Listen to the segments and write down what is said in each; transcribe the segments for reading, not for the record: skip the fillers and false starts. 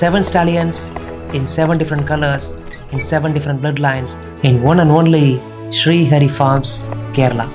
Seven stallions in 7 different colors, in 7 different bloodlines, in one and only Sri Hari Farms, Kerala.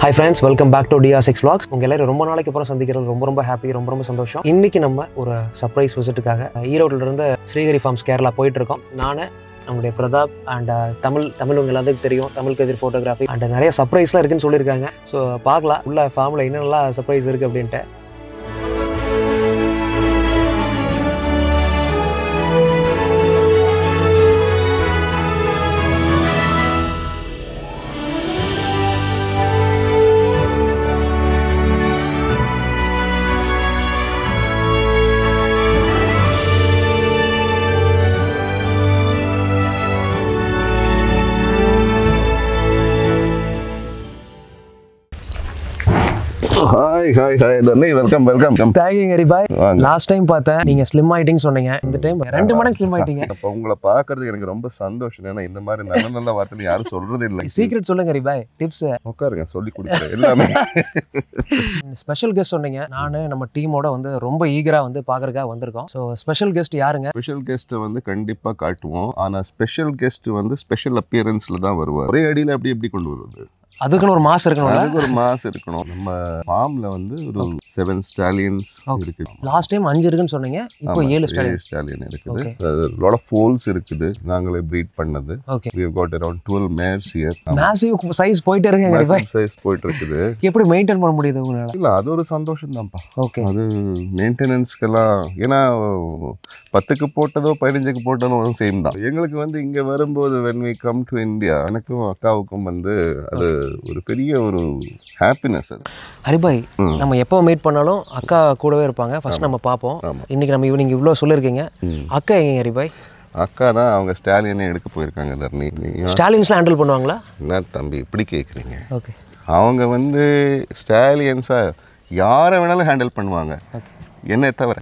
Hi friends, welcome back to DR6 Vlogs. உங்க எல்லாரும் ரொம்ப நாளைக்கு அப்புறம் சந்திக்கிறது ரொம்ப happy, ரொம்ப சந்தோஷம். இன்னைக்கு நம்ம ஒரு சர்ப்ரைஸ் விசிட்டுக்காக ஈரோட்டில் இருந்து ஸ்ரீஹரி ஃபார்ம்ஸ் கேரளா போயிட்டு இருக்கோம். நான் நம்முடைய பிரதாப் அண்ட் தமிழ் உங்க எல்லாத்துக்கும் தெரியும், தமிழ் கதிர் ஃபோட்டோகிராஃபி அண்ட் நிறைய சர்ப்ரைஸ்லாம் இருக்குன்னு சொல்லியிருக்காங்க. ஸோ பார்க்கலாம் உள்ள ஃபார்மில் என்னென்னலாம் சர்ப்ரைஸ் இருக்குது அப்படின்ட்டு. Hi, Dharni, welcome. Thank you, Hari bhai. Last time பார்த்தேன் நீங்க ஸ்லிம் ஆயிட்டீங்க சொன்னீங்க. இந்த டைம் 2 மடங்கு ஸ்லிம் ஆயிட்டீங்க. அப்ப உங்களை பார்க்கிறதுக்கு எனக்கு ரொம்ப சந்தோஷம். ஏன்னா இந்த மாதிரி நல்ல வார்த்தை யாரும் சொல்றதே இல்லை. சீக்ரெட் சொல்லுங்க ஹரி பாய், டிப்ஸ். உட்காருங்க, சொல்லி கொடுக்குறேன் எல்லாமே. ஸ்பெஷல் கெஸ்ட் சொன்னீங்க. நானு நம்ம டீமோட வந்து ரொம்ப ஈகரா வந்து பார்க்கறதுக்காக வந்திருக்கோம். ஸோ ஸ்பெஷல் கெஸ்ட் யாருங்க? ஸ்பெஷல் கெஸ்ட்டை வந்து கண்டிப்பா காட்டுவோம். ஆனா ஸ்பெஷல் கெஸ்ட் வந்து ஸ்பெஷல் அப்பியரன்ஸ்ல தான் வருவார். ஒரே அடியில் எப்படி கொண்டு வருவது? அதுக்குன்னு ஒரு மாஸ் இருக்கணும். அதுக்கு ஒரு மாஸ் இருக்கணும். நம்ம ஃபார்ம்ல வந்து ஒரு 7 ஸ்டாலியன்ஸ் இருக்கு. லாஸ்ட் டைம் 5 இருக்குன்னு சொன்னீங்க, இப்போ 7 ஸ்டாலியன் இருக்குது. lot of foals இருக்குது. நாங்களே ப்ரீட் பண்ணது. we have got around 12 mares here. Massive size போயிட்டே இருக்கு ஹரி பாய். சைஸ் போயிட்டு இருக்குது. எப்படி மெயின்டைன் பண்ண முடியுது உங்களால? இல்ல அது ஒரு சந்தோஷம் தான்ப்பா. அது மெயின்டெனன்ஸ்க்கெல்லாம் ஏன்னா 10க்கு போட்டதோ 15க்கு போட்டதோ சேம் தான். எங்களுக்கு வந்து இங்க வரும்போது when we come to India, எனக்கும் அக்காவுக்கும் வந்து அது ஒரு பெரிய ஒரு ஹாப்பினஸ். அது ஹரி பாய், நம்ம எப்போ மீட் பண்ணாலும் அக்கா கூடவே இருப்பாங்க. ஃபர்ஸ்ட் நம்ம பார்ப்போம். இன்னைக்கு நம்ம ஈவினிங் இவ்வளோ சொல்லியிருக்கீங்க. அக்கா எங்க ஹரி பாய்? அக்கா தான் அவங்க ஸ்டாலியனை எடுக்க போயிருக்காங்க. தர்ணி, ஸ்டாலியன்ஸ்லாம் ஹேண்டில் பண்ணுவாங்களா? என்ன தம்பி இப்படி கேட்குறீங்க? ஓகே, அவங்க வந்து ஸ்டாலியன்ஸா யாரை வேணாலும் ஹேண்டில் பண்ணுவாங்க, என்ன தவிர.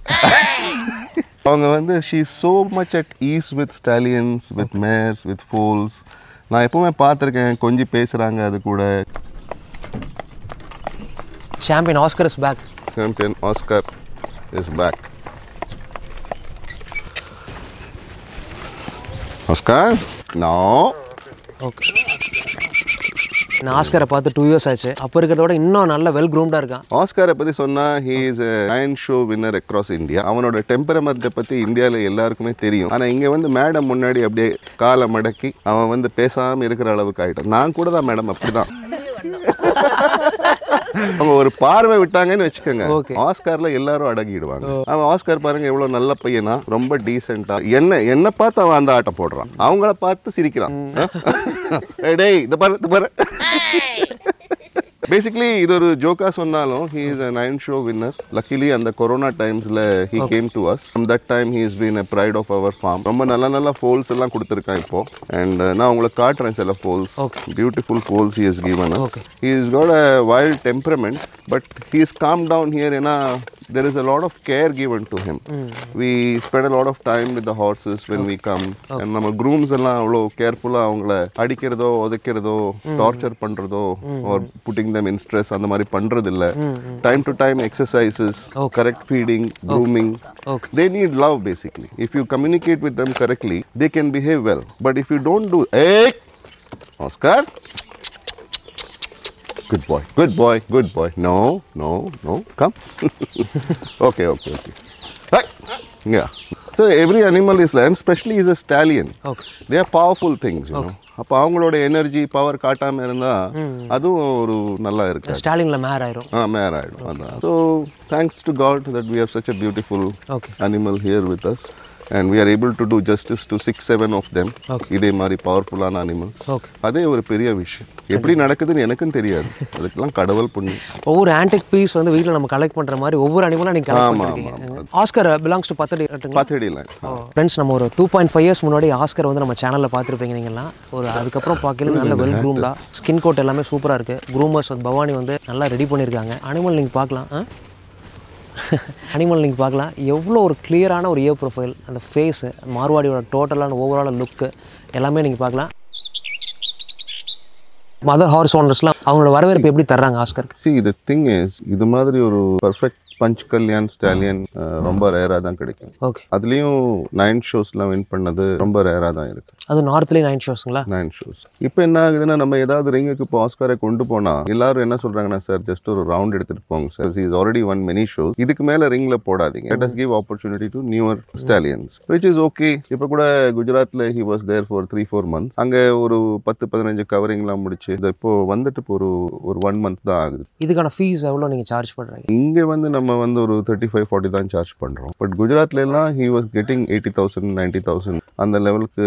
அவங்க வந்து she is so much at ease with stallions, with mares, with foals. நான் எப்பவுமே பார்த்துருக்கேன், கொஞ்சம் பேசுகிறாங்க. அது கூட champion Oscar is back. Champion Oscar is back. Oscar no. Okay, நான் ஆஸ்கரை பார்த்து 2 இயர்ஸ் ஆச்சு. அப்போ இருக்கிறதோட இன்னும் நல்ல வெல் க்ரூம்டாக இருக்கான். ஆஸ்கரை பற்றி சொன்னால் he is a lion show winner across India. அவனோட டெம்பரமெண்ட்டை பற்றி இந்தியாவில் எல்லாருக்குமே தெரியும். ஆனால் இங்கே வந்து மேடம் முன்னாடி அப்படியே காலை மடக்கி அவன் வந்து பேசாமல் இருக்கிற அளவுக்கு ஆகிட்டான். நான் கூட தான் மேடம் அப்படி தான். அவங்க ஒரு பார்வை விட்டாங்கன்னு வச்சுக்கோங்க, ஆஸ்கார்ல எல்லாரும் அடங்கிடுவாங்க. அவன் ஆஸ்கார் பாருங்க எவ்வளவு நல்ல பையனா, ரொம்ப டீசென்டா. என்ன பார்த்து அவன் அந்த ஆட்டம் போடுறான், அவங்கள பார்த்து சிரிக்கிறான். டேய் இது பாரு. Basically, இது ஒரு ஜோக்கா சொன்னாலும் he is a 9 show winner. Luckily, அந்த கொரோனா டைம்ஸ்ல he came to us. From that time, he has been a pride of our farm. ரொம்ப நல்ல foals எல்லாம் கொடுத்துருக்கான் இப்போ. And நான் உங்களுக்கு காட்டுறேன் சில foals. Beautiful foals he has given us. He has got a wild temperament, but he is calmed down here. ஏன்னா there is a lot of care given to him. We spend a lot of time with the horses when we come. And நம்ம grooms எல்லாம் அவ்வளோ கேர்ஃபுல்லா அவங்கள அடிக்கிறதோ உதைக்கிறதோ torture பண்றதோ or putting them in stress அந்த மாதிரி பண்றது இல்ல. Time to time exercises, correct feeding, grooming. They need love basically. If you communicate with them correctly, they can behave well. But if you don't do, hey Oscar, good boy. No, come. Okay. Hey. Yeah. So every animal is like, and especially is a stallion. They are powerful things, you know. அப்போ அவங்களோட energy power காட்டாமல் இருந்தால் அதுவும் ஒரு நல்லா இருக்கு. ஸ்டாலினில் mare ஆயிடும். அதான். So thanks to God that we have such a beautiful animal here with us. and we are able to do justice to 6-7 of them. Okay. இதே மாதிரி பவர்ஃபுல்லான அனிமல். ஓகே. அதே ஒரு பெரிய விஷயம். எப்படி நடக்குதுன்னு எனக்கும் தெரியாது. அதுக்கெல்லாம் கடவுள் புண்ணியம். ஒவ்வொரு ஆன்டிக் பீஸ் வந்து வீட்டில் நம்ம கலெக்ட் பண்ணுற மாதிரி ஒவ்வொரு அனிமலும் நீங்கள் கலெக்ட் பண்ணிருக்கீங்க. ஆஸ்கர் பிலாங்ஸ் டு பத்தடி. பத்தடியில். ஃப்ரெண்ட்ஸ், நம்ம ஒரு 2.5 இயர்ஸ் முன்னாடி ஆஸ்கர் வந்து நம்ம சேனலில் பார்த்துருப்பீங்க நீங்கள்லாம். ஒரு அதுக்கப்புறம் பார்க்கல நல்ல வெல் க்ரூம்டாக ஸ்கின் கோட் எல்லாமே சூப்பராக இருக்குது. க்ரூமர்ஸ் வந்து பவானி வந்து நல்லா ரெடி பண்ணியிருக்காங்க. அனிமல் நீங்கள் பார்க்கலாம். அனிமல் நீங்கள் பார்க்கலாம் எவ்வளோ ஒரு கிளியரான ஒரு இயர் ப்ரொஃபைல், அந்த ஃபேஸு, மார்வாடியோட டோட்டலான ஓவரால் லுக்கு எல்லாமே நீங்கள் பார்க்கலாம். மதர் ஹார்ஸ் ஓனர்ஸ்லாம் அவங்களோட வரவேற்பு எப்படி தர்றாங்க ஆஸ்கருக்கு? See, the thing is, இது மாதிரி ஒரு பர்ஃபெக்ட் பஞ்ச் கல்யாண் ஸ்டாலியன் ரொம்ப ரேராக தான் கிடைக்கும். ஓகே. அதுலேயும் 9 ஷோஸ்லாம் வின் பண்ணது ரொம்ப ரேராக தான் இருக்குது. அது நார்த்லேயே 9 ஷோஸுங்களா? 9 ஷோஸ். இப்போ என்ன ஆகுதுன்னா, நம்ம ஏதாவது ரிங்குக்கு இப்போ ஆஸ்காரை கொண்டு போனால் எல்லாரும் என்ன சொல்கிறாங்கன்னா, சார் ஜஸ்ட் ஒரு ரவுண்ட் எடுத்துகிட்டு போங்க sir, is already one many shows, இதுக்கு மேலே ரிங்கில் போடாதீங்க, let us give opportunity to newer stallions, which is okay. இப்போ கூட குஜராத்தில் he was there for 3-4 months. அங்கே ஒரு 10-15 கவரிங்லாம் முடிச்சு இப்போ வந்துட்டு இப்போ ஒரு 1 month தான் ஆகுது. இதுக்கான ஃபீஸ் எவ்வளோ நீங்கள் சார்ஜ் பண்ணுறீங்க? இங்கே வந்து நம்ம வந்து ஒரு 35-40 தான் சார்ஜ் பண்ணுறோம். பட் குஜராத்ல எல்லாம் ஹி வாஸ் கெட்டிங் 80,000 90,000 அந்த லெவலுக்கு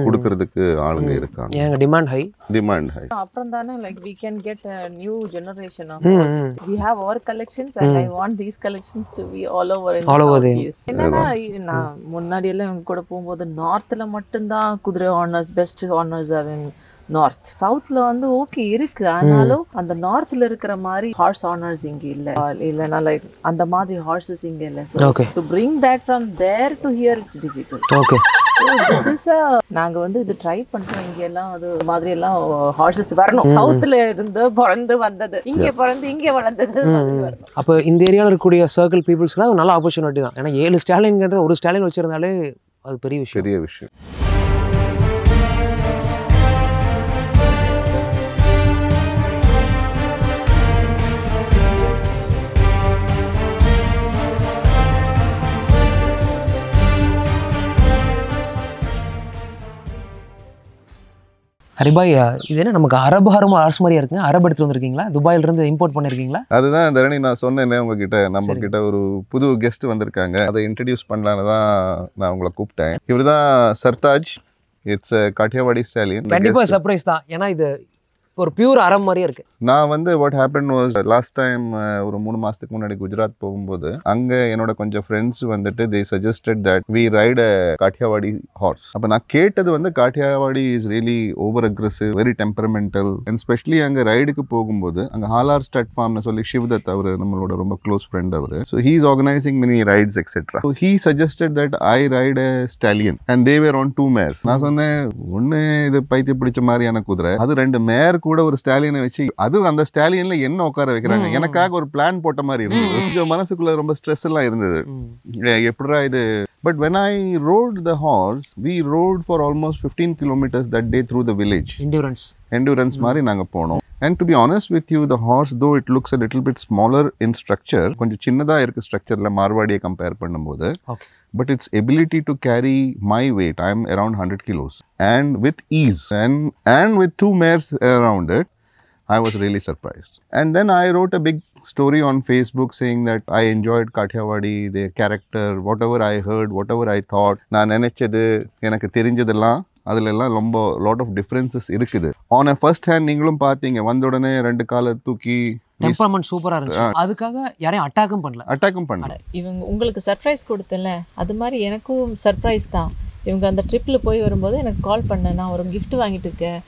கொடுக்கறதுக்கு ஆளுங்க இருக்காங்க. ஏங்க டிமாண்ட் ஹை? Demand high. அப்புறம் தானே like we can get a new generation of we have our collections and I want these collections to be all over in all over the என்னன்னா நான் முன்னாடி எல்லாம் இவங்க கூட போகும்போது நார்த்ல மட்டும்தான் குதிரை honours best honours R in north. சவுத்ல வந்து ஓகே இருக்கு, ஆனாலும் அந்த நார்த்ல இருக்கிற மாதிரி ஹார்ஸ் ஆனர்ஸ் இங்க இல்லைன்னா லைக் அந்த மாதிரி ஹார்சஸ் இங்க இல்ல. So to bring that from there to here it's difficult. Okay. So this is நாங்க வந்து இது ட்ரை பண்றோம். இங்க எல்லாம் அது மாதிரி எல்லாம் ஹார்சஸ் வரணும். சவுத்ல இருந்து பிறந்து வந்தது, இங்க பிறந்து இங்க வளர்ந்தது. அப்போ இந்த ஏரியாவில் இருக்கக்கூடிய சர்க்கிள் பீப்புள்ஸ்க்கு அது நல்ல ஆப்பர்ச்சுனிட்டி தான். ஏன்னா 7 ஸ்டாலின்ங்கிறது ஒரு ஸ்டாலின் வச்சிருந்தாலே அது பெரிய விஷயம். ஹரிபாய், இது என்ன நமக்கு அரபு ஹார்ஸ் மாதிரியா இருக்குங்க? அரபு எடுத்துட்டு வந்திருக்கீங்களா? துபாயில இருந்து இம்போர்ட் பண்ணிருக்கீங்களா? அதுதான் தரணி நான் சொன்னேன் உங்ககிட்ட, நம்ம கிட்ட ஒரு புது கெஸ்ட் வந்திருக்காங்க, அதை இன்ட்ரடியூஸ் பண்ணலான்னு தான் நான் உங்களை கூப்பிட்டேன். இவர் தான் சர்தாஜ். It's Kathiawadi stallion. கண்டிப்பா சர்ப்ரைஸ் தான், ஏன்னா இது ஒரு பியூர் அரபு மாதிரியே இருக்கு. நான் வந்து what happen was last time ஒரு 3 மாசத்துக்கு முன்னாடி குஜராத் போகும்போது அங்கே என்னோட கொஞ்சம் ஃப்ரெண்ட்ஸ் வந்துட்டு they suggested that we ride a Kathiawadi horse. அப்போ நான் கேட்டது வந்து Kathiawadi is really over aggressive, very temperamental, and specially அங்கே ரைடுக்கு போகும்போது அங்கே ஹாலார் ஸ்டட் ஃபார்ம்னு சொல்லி சிவ்தத் அவர் நம்மளோட ரொம்ப க்ளோஸ் ஃப்ரெண்ட் அவர். So he is organising many rides etcetera. So he suggested that I ride a stallion and they were on 2 mares. நான் சொன்னேன், ஒன்று இது பைத்தியம் பிடிச்ச மாதிரியான குதிரை, அது 2 mare கூட ஒரு ஸ்டாலியனை வச்சு அது அந்த ஸ்டாலியன்ல என்ன உட்கார வைக்கிறாங்க. எனக்காக ஒரு பிளான் போட்ட மாதிரி இருந்தது. கொஞ்சம் மனசுக்குள்ள ரொம்ப ஸ்ட்ரெஸ் எல்லாம் இருந்தது, எப்படிடா இது. But when I rode the horse, we rode for almost 15 kilometers that day through the village. Endurance மாதிரி நாங்க போனோம். And to be honest with you, the horse, though it looks a little bit smaller in structure, கொஞ்சம் சின்னதா இருக்கு ஸ்ட்ரக்சர்ல மார்வாடியை compare பண்ணும்போது, but its ability to carry my weight, I am around 100 kilos, and with ease, and with 2 mares around it, I was really surprised. And then I wrote a big story on Facebook saying that I enjoyed Kathiawadi, their character, whatever I heard, whatever I thought, நான் நினைச்சது எனக்கு தெரிஞ்சதெல்லாம் அதுல எல்லாம் ரொம்ப lot of differences இருக்குது. On a first hand நீங்களும் பார்த்தீங்க, வந்த உடனே 2 காலை தூக்கி டெம்பரமெண்ட் சூப்பரா இருந்துச்சு. அதுக்காக யாரையும் அட்டாக்கும் பண்ணல. இவங்க உங்களுக்கு சர்ப்ரைஸ் கொடுத்தல, அது மாதிரி எனக்கும் சர்ப்ரைஸ் தான். இவங்க அந்த ட்ரிப்பில் போய் வரும்போது எனக்கு கால் பண்ணேன், நான் ஒரு கிஃப்ட் வாங்கிட்டு இருக்கேன்,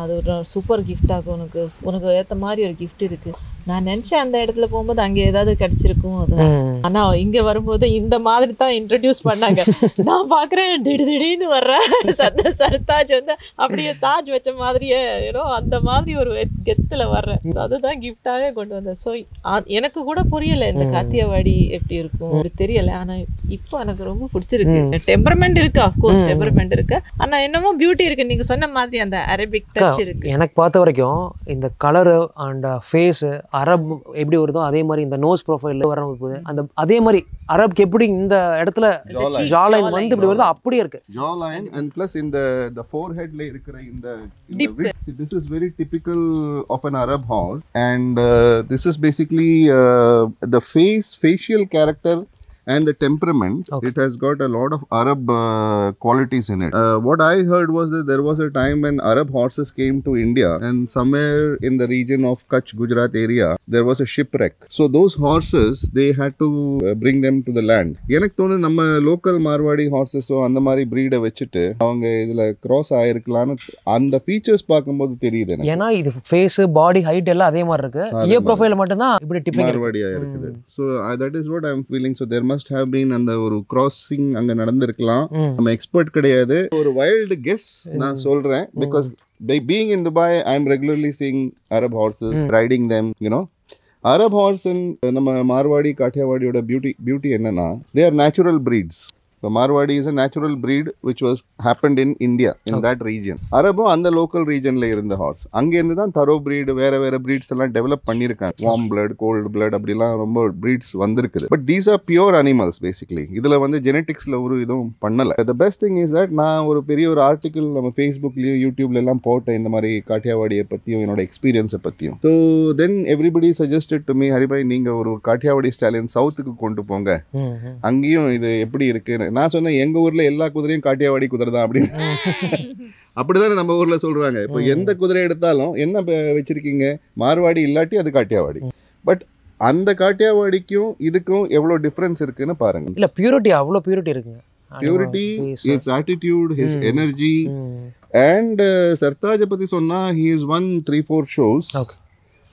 அது ஒரு சூப்பர் கிஃப்டாக உனக்கு ஏற்ற மாதிரி ஒரு கிஃப்ட் இருக்கு. நான் நினச்சேன் அந்த இடத்துல போகும்போது அங்கே ஏதாவது கிடைச்சிருக்கும் அது, ஆனால் இங்கே வரும்போது இந்த மாதிரி தான் இன்ட்ரடியூஸ் பண்ணாங்க. நான் பார்க்குறேன் திடீர்னு வர்றேன் சர்தாஜ் வந்து அப்படியே தாஜ் வச்ச மாதிரியே ஏதோ அந்த மாதிரி ஒரு கெத்தில் வர்றேன். ஸோ அதுதான் கிஃப்டாகவே கொண்டு வந்தேன். ஸோ எனக்கு கூட புரியலை இந்த காத்தியாவாடி எப்படி இருக்கும் தெரியலை, ஆனால் இப்போ எனக்கு ரொம்ப பிடிச்சிருக்கு. டெம்பரமெண்ட் இருக்கு, அஃப்கோர்ஸ் டெம்பரமெண்ட் இருக்கு, ஆனா என்னமோ பியூட்டி இருக்கு. நீங்க சொன்ன மாதிரி அந்த அரபிக் டச் இருக்கு. எனக்கு பார்த்த வரைக்கும் இந்த கலர் அண்ட் ஃபேஸ் அரப் எப்படி வருதோ அதே மாதிரி இந்த நோஸ் ப்ரொஃபைல் வரணும். அந்த அதே மாதிரி அரப்க்கு எப்படி இந்த இடத்துல ஜா லைன் வந்து இப்படி வருதோ அப்படியே இருக்கு. ஜா லைன் அண்ட் பிளஸ் இந்த foreheadல இருக்கிற இந்த this is very typical of an Arab horse, and this is basically the facial character and the temperament. It has got a lot of Arab qualities in it. What I heard was that there was a time when Arab horses came to India, and somewhere in the region of Kutch, Gujarat area, there was a shipwreck. So those horses, they had to bring them to the land. எனக்கு தோணுது நம்ம local Marwari ஹார்சஸோ அந்த மாதிரி ப்ரீடை வச்சுட்டு அவங்க இதில் cross ஆயிருக்கலான்னு அந்த features பார்க்கும்போது தெரியுது எனக்கு. ஏன்னா இது ஃபேஸ் பாடி ஹைட் எல்லாம் அதே மாதிரி இருக்கு, இயர் ப்ரொஃபைல் மட்டும் தான் இப்படி டிப்பிங் மார்வாடியா இருக்குது. So that is what I am feeling. So there must have been அந்த ஒரு கிராசிங் அங்கே நடந்திருக்கலாம். நம்ம எக்ஸ்பர்ட் கிடையாது, ஒரு வைல்டு கெஸ் நான் சொல்றேன். Because by being in Dubai, I am regularly seeing Arab horses, riding them, you know. Arab horse and நம்ம மார்வாடி காட்டியாவாடியோட பியூட்டி என்னன்னா, they are natural breeds. The Marwadi is a natural breed which was happened in India, in that region. Arabo அந்த local regionல இருந்த hours. அங்கேருந்து தான் தரோ breed வேற breeds எல்லாம் develop பண்ணியிருக்காங்க. warm blood, cold blood அப்படிலாம் ரொம்ப breeds வந்திருக்குது. But these are pure animals basically. இதில் வந்து ஜெனட்டிக்ஸில் ஒரு இதுவும் பண்ணலை. The best thing is that நான் ஒரு பெரிய ஒரு ஆர்டிக்கிள் நம்ம ஃபேஸ்புக்லேயும் யூடியூப்ல எல்லாம் போட்டேன் இந்த மாதிரி காட்டியாவாடியை பற்றியும் என்னோட எக்ஸ்பீரியன்ஸை பற்றியும். So then everybody suggested to me, Haribhai நீங்கள் ஒரு காட்டியாவாடி ஸ்டாலியன் சவுத்துக்கு கொண்டு போங்க, அங்கேயும் இது எப்படி இருக்குன்னு. நான் சொன்னேன் எங்க ஊர்ல எல்லா குதிரையும் காட்டியாவாடி குதிரை தான் அப்படின்னு. அப்படிதானே நம்ம ஊர்ல சொல்றாங்க. இப்போ எந்த குதிரை எடுத்தாலும் என்ன வச்சிருக்கீங்க, மார்வாடி இல்லாட்டி அது காட்டியாவாடி. பட் அந்த காட்டியாவாடிக்கும் இதுக்கும் எவ்வளவு டிஃபரன்ஸ் இருக்குன்னு பாருங்க. இல்ல பியூரிட்டி, அவ்வளவு பியூரிட்டி இருக்குங்க. Purity, his attitude, his energy. And சர்தாஜை பத்தி சொன்னா he has won 3-4 shows.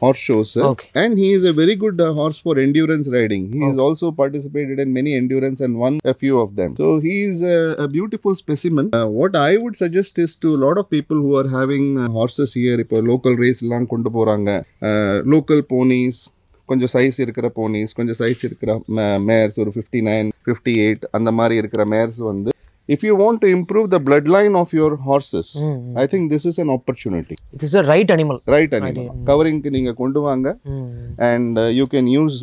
Horse shows, and he is a very good horse for endurance riding. He has also participated in many endurance and won a few of them. So he is a beautiful specimen. What I would suggest is to a lot of people who are having horses here, இப்போ local race எல்லாம் கொண்டு போறாங்க, local ponies, கொஞ்சம் size இருக்கிற போனிஸ், கொஞ்சம் size இருக்கிற mares, ஒரு 59, 58 அந்த மாதிரி இருக்கிற மேர்ஸ் வந்து, if you want to improve the bloodline of your horses, I think this is an opportunity. It is a right animal. Covering ku neenga kondu vaanga, and you can use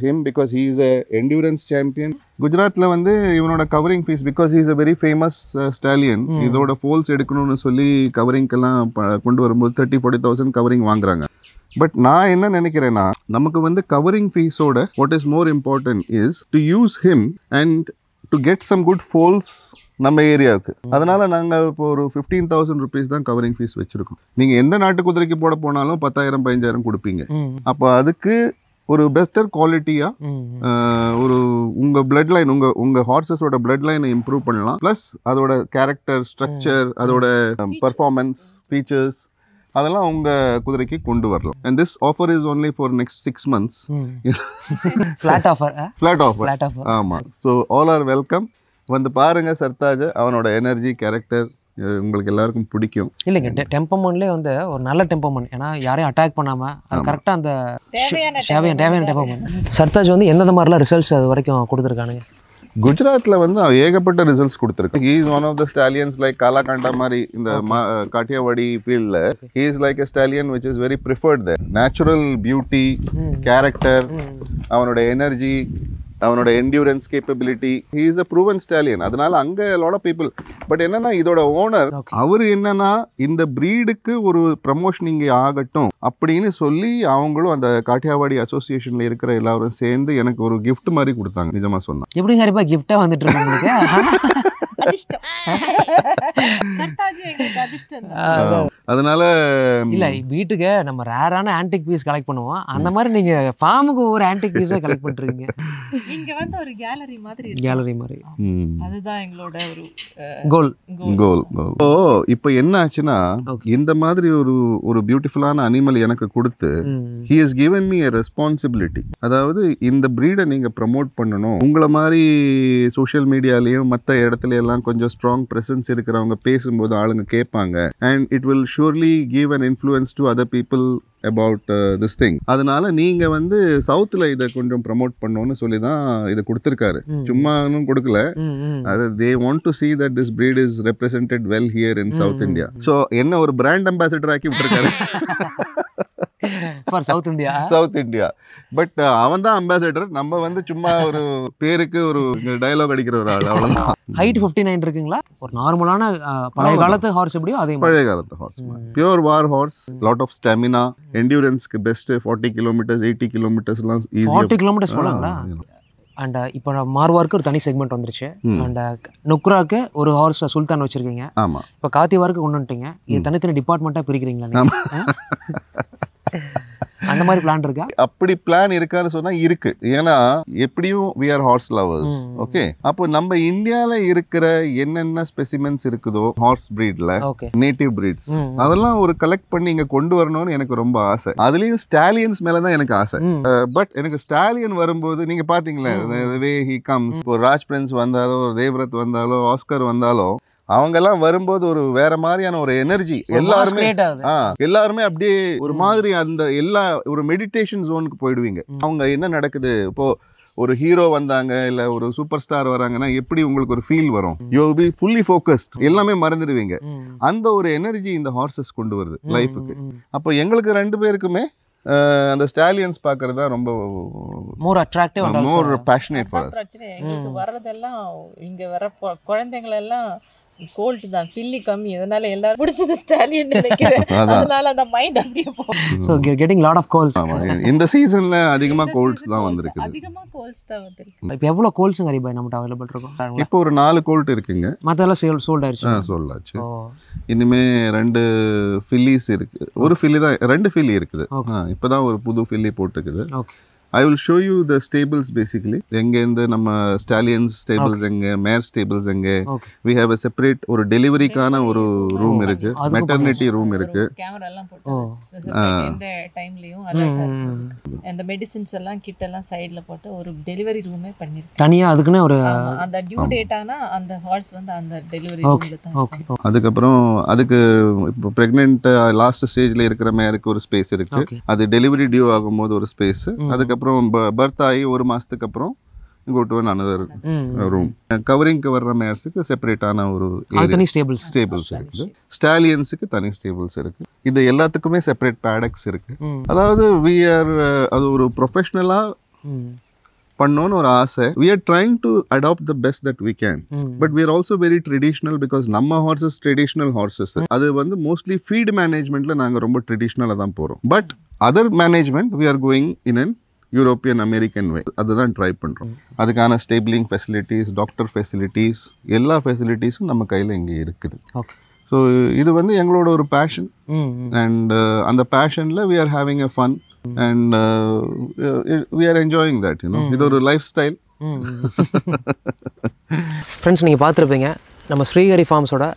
him because he is a endurance champion. Gujarat la vande ivanoda covering fees, because he is a very famous stallion. Idoda foals edukanunu solli covering kella kondu varumbodhu 30-40,000 covering vaanguranga. But நான் என்ன நினைக்கிறேன்னா, நமக்கு வந்து covering ஃபீஸோட what is more important is to use him and to get some good foals நம்ம ஏரியாவுக்கு. அதனால நாங்கள் இப்போ ஒரு 15,000 rupees தான் கவரிங் ஃபீஸ் வச்சிருக்கோம். நீங்கள் எந்த நாட்டு குதிரைக்கு போட போனாலும் 10,000-15,000 கொடுப்பீங்க. அப்போ அதுக்கு ஒரு பெஸ்டர் குவாலிட்டியாக ஒரு உங்கள் பிளட் லைன், உங்கள் ஹார்சஸோட பிளட் லைனை இம்ப்ரூவ் பண்ணலாம். ப்ளஸ் அதோட கேரக்டர், ஸ்ட்ரக்சர், அதோட பர்ஃபார்மன்ஸ், ஃபீச்சர்ஸ் அதெல்லாம் உங்கள் குதிரைக்கு கொண்டு வரலாம். And this offer is only for next 6 months. Flat offer. ஆமாம். So all are welcome. வந்து பாருங்க சர்தாஜ், அவனோட எனர்ஜி, கேரக்டர் உங்களுக்கு எல்லாருக்கும் பிடிக்கும். இல்லைங்க, டெம்பர்மெண்ட்லேயே வந்து ஒரு நல்ல டெம்பர்மெண்ட். ஏன்னா யாரையும் அட்டாக் பண்ணாமல் அது கரெக்டாக அந்த தேவையான டெம்பர்மெண்ட். சர்தாஜ் வந்து எந்தெந்த மாதிரிலாம் ரிசல்ட்ஸ் அது வரைக்கும் கொடுத்துருக்கானுங்க? குஜராத்தில் வந்து ஏகப்பட்ட ரிசல்ட்ஸ் கொடுத்துருக்கு. He is one of the stallions like காலாகாண்டா மாதிரி இந்த காட்டியாவாடி ஃபீல்டில் he is like a stallion which is very preferred there. Natural beauty, character, அவனோட எனர்ஜி, அவனோட endurance capability, he is a proven stallion. அதனால அங்கே லாட் ஆஃப் பீப்புள். பட் என்னன்னா இதோட ஓனர் அவர் என்னன்னா இந்த ப்ரீடுக்கு ஒரு ப்ரமோஷன் இங்கே ஆகட்டும் அப்படின்னு சொல்லி அவங்களும் அந்த காட்டியாவாடி அசோசியேஷன்ல இருக்கிற எல்லாரும் சேர்ந்து எனக்கு ஒரு கிஃப்ட் மாதிரி கொடுத்தாங்க. நிஜமா சொன்னா எப்படி ஹரிபா கிஃப்டா வந்துட்டு இருக்கு? அதனால இல்ல வீட்டுக்கு நம்ம ரேரான ஆன்டிக் பீஸ் கலெக்ட் பண்ணுவோம், அந்த மாதிரி நீங்க ஃபார்முக்கு ஒரு ஆன்டிக் பீஸா கலெக்ட் பண்ணிருக்கீங்க. இங்க வந்து ஒரு கேலரி மாதிரி அதுதான் எங்களோட ஒரு கோல். இப்போ என்ன ஆச்சுன்னா, இந்த மாதிரி ஒரு பியூட்டிஃபுல்லான அனிமல் எனக்கு கொடுத்து he has given me a responsibility. அதாவது இந்த பிரீடை நீங்க ப்ரமோட் பண்ணணும். உங்களை மாதிரி சோஷியல் மீடியாலையும் மற்ற இடத்துல எல்லாம் கொஞ்சம் ஸ்ட்ராங் பிரசன்ஸ் இருக்கிறவங்க பேசும்போது ஆளுங்க கேட்பாங்க. And it will surely give an influence to other people about this thing. அதனால நீங்க வந்து சவுத்துல இதை கொஞ்சம் ப்ரமோட் பண்ணணும்னு சொல்லி தான் இதை கொடுத்துருக்காரு. சும்மானும் கொடுக்கல. அது they want to see that this breed is represented well here in South India. So என்ன ஒரு பிராண்ட் அம்பாசிடர் ஆக்கி விட்டுருக்காரு ஃபார் சவுத் இந்தியா. பட் அவன் தான் அம்பாசிடர். நம்ம வந்து சும்மா ஒரு பேருக்கு ஒரு டயலாக் அடிக்கிற ஒரு ஆள், அவ்வளவுதான். ஹைட் 59 இருக்குங்களா? ஒரு நார்மலான பழைய காலத்து ஹார்ஸ் எப்படியோ அதே பழைய காலத்து horse, pure war horse, lot of stamina, என்டியூரன்ஸ்க்கு பெஸ்ட். 40 kilometers 80 kilometers எல்லாம் ஈஸியா. 40 kilometers போலாங்களா? அண்ட் இப்போ மார்வாருக்கு ஒரு தனி செக்மெண்ட் வந்துருச்சு. அண்ட் நுக்ராக்கு ஒரு ஹார்ஸ் சுல்தான் வச்சிருக்கீங்க. ஆமாம். இப்போ காத்திவாருக்கு கொண்டு வந்துட்டீங்க. இது தனித்தனி டிபார்ட்மெண்ட்டாக பிரிக்கிறீங்களா? அந்த மாதிரி பிளான் இருக்கா? அப்படி பிளான் இருக்கான்னு சொன்னா இருக்கு. ஏன்னா எப்படியும் we are horse lovers. Okay, அப்போ நம்ம இந்தியால இருக்கிற என்னென்ன ஸ்பெசிமென்ஸ் இருக்குதோ ஹார்ஸ் பிரீட்ல, நேட்டிவ் பிரீட்ஸ், அதெல்லாம் ஒரு கலெக்ட் பண்ணி இங்க கொண்டு வரணும்னு எனக்கு ரொம்ப ஆசை. அதுலயும் ஸ்டாலியன்ஸ் மேலதான் எனக்கு ஆசை. பட் எனக்கு ஸ்டாலியன் வரும்போது நீங்க பாத்தீங்களா வே ஹி கம்ஸ், இப்போ ராஜ் பிரின்ஸ் வந்தாலோ, தேவ்ரத் வந்தாலோ, ஆஸ்கர் வந்தாலோ, அவங்க எல்லாம் வரும்போது ஒரு வேற மாதிரியான ஒரு எனர்ஜி. எல்லாருமே அப்படியே ஒரு மாதிரி அந்த எல்லா ஒரு மெடிடேஷன் ஜோனுக்கு போயிடுவீங்க. அவங்க என்ன நடக்குது, இப்போ ஒரு ஹீரோ வந்தாங்க இல்ல ஒரு சூப்பர் ஸ்டார் வராங்கன்னா எப்படி உங்களுக்கு ஒரு ஃபீல் வரும்? You will be fully focused, எல்லாமே மறந்துடுவீங்க. அந்த ஒரு எனர்ஜி இந்த ஹார்சஸ் கொண்டு வருது லைஃபுக்கு. அப்போ எங்களுக்கு 2 பேருக்குமே அந்த ஸ்டாலியன்ஸ் பார்க்கறது தான் ரொம்ப மோர் attractive and more passionate for us. எங்களுக்கு வர்றதெல்லாம் இங்க வர குழந்தைகள் எல்லாம் கோல்ட் தான், ஃபில்லி கம்மி, அதனால எல்லாரும் பிடிச்சது ஸ்டாலியன் நினைக்கிறேன். அதனால அந்த மைண்ட் அப்படியே போகும். So getting lot of calls. இந்த சீசன்ல அதிகமா கோல்ட்ஸ் தான் வந்திருக்கு. அதிகமா கோல்ட்ஸ் தான் வந்திருக்கு. இப்போ எவ்வளவு கோல்ட்ஸ் ஹரிபாய் நம்மட்ட அவைலபிள் இருக்கும்? இப்போ ஒரு 4 கோல்ட் இருக்குங்க. மத்தெல்லாம் சோல்ட் ஆயிருச்சு. சோல்ட் ஆச்சு. இனிமே 2 ஃபில்லிஸ் இருக்கு. ஒரு ஃபில்லி தான், 2 ஃபில்லி இருக்குது. இப்பதான் ஒரு புது ஃபில்லி போட்டுக்குது. Okay, I will show you the stables basically. எங்க இந்த நம்ம ஸ்டாலியன்ஸ் ஸ்டேபிள்ஸ் எங்க, மேர் ஸ்டேபிள்ஸ் எங்க. We have a separate ஒரு டெலிவரிக்கான ஒரு ரூம் இருக்கு, மெட்டர்னிட்டி ரூம் இருக்கு. கேமரா எல்லாம் போட்டு எந்த டைம்லயும் அலர்ட்டா இருக்கு. அந்த மெடிசின்ஸ் எல்லாம் கிட் எல்லாம் சைடுல போட்டு ஒரு டெலிவரி ரூமே பண்ணிருக்கு தனியா. அதுக்குன்னு ஒரு அந்த டியூ டேட் ஆனா அந்த ஹார்ஸ் வந்து அந்த டெலிவரி ரூம்ல தான் இருக்கு. அதுக்கப்புறம் அதுக்கு இப்போ பிரெக்னன்ட் லாஸ்ட் ஸ்டேஜ்ல இருக்கிற மேருக்கு ஒரு ஸ்பேஸ் இருக்கு. அது டெலிவரி டியூ ஆகும்போது ஒரு ஸ்பேஸ். அதுக்கப்புறம் பர்த் ஆகி 1 மாசத்துக்கு அப்புறம் go to another room. கவரிங்க்கு வர்ற மேர்ஸுக்கு செப்பரேட்டான ஒரு தனி ஸ்டேபிள்ஸ் இருக்குது. ஸ்டாலியன்ஸுக்கு தனி ஸ்டேபிள்ஸ் இருக்கு. இது எல்லாத்துக்குமே செப்பரேட் பேடக்ஸ் இருக்கு. அதாவது we are அது ஒரு ப்ரொஃபஷனலா பண்ணோன்னு ஒரு ஆசை. we are trying to adopt the best that we can, but we are also very traditional because நம்ம ஹார்சஸ் ட்ரெடிஷ்னல் ஹார்சஸ். அது வந்து மோஸ்ட்லி ஃபீட் மேனேஜ்மெண்ட்ல நாங்கள் ரொம்ப ட்ரெடிஷ்னலாக தான் போகிறோம். But other management we are going in an European American way. அதுதான் try பண்ணுறோம். அதுக்கான ஸ்டேபிளிங் ஃபெசிலிட்டிஸ், டாக்டர் ஃபெசிலிட்டிஸ், எல்லா ஃபெசிலிட்டிஸும் நம்ம கையில் இங்கே இருக்குது. ஸோ இது வந்து எங்களோட ஒரு பேஷன். அண்ட் அந்த பேஷனில் we are having a fun and we are enjoying that, you know. இது ஒரு லைஃப் ஸ்டைல். ஃப்ரெண்ட்ஸ், நீங்கள் பார்த்துருப்பீங்க நம்ம ஸ்ரீஹரி ஃபார்ம்ஸோட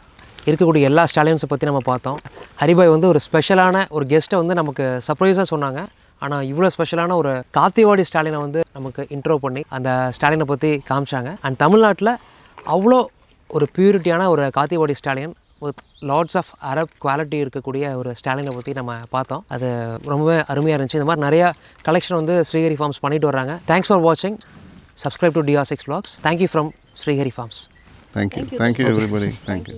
இருக்கக்கூடிய எல்லா ஸ்டாலியன்ஸை பற்றி நம்ம பார்த்தோம். ஹரிபாய் வந்து ஒரு ஸ்பெஷலான ஒரு கெஸ்ட்டை வந்து நமக்கு சர்ப்ரைஸாக சொன்னாங்க. ஆனால் இவ்வளோ ஸ்பெஷலான ஒரு காத்திவாடி ஸ்டாலினை வந்து நமக்கு இன்ட்ரோ பண்ணி அந்த ஸ்டாலினை பற்றி காமிச்சாங்க. அண்ட் தமிழ்நாட்டில் அவ்வளோ ஒரு பியூரிட்டியான ஒரு Kathiawadi stallion with lots of Arab quality இருக்கக்கூடிய ஒரு ஸ்டாலினை பற்றி நம்ம பார்த்தோம். அது ரொம்பவே அருமையாக இருந்துச்சு. இந்த மாதிரி நிறையா கலெக்ஷன் வந்து ஸ்ரீஹரி ஃபார்ம்ஸ் பண்ணிட்டு வர்றாங்க. தேங்க்ஸ் ஃபார் வாட்சிங். Subscribe to DR6 Vlogs. Thank you from Srihari Farms. Thank you everybody. Thank you.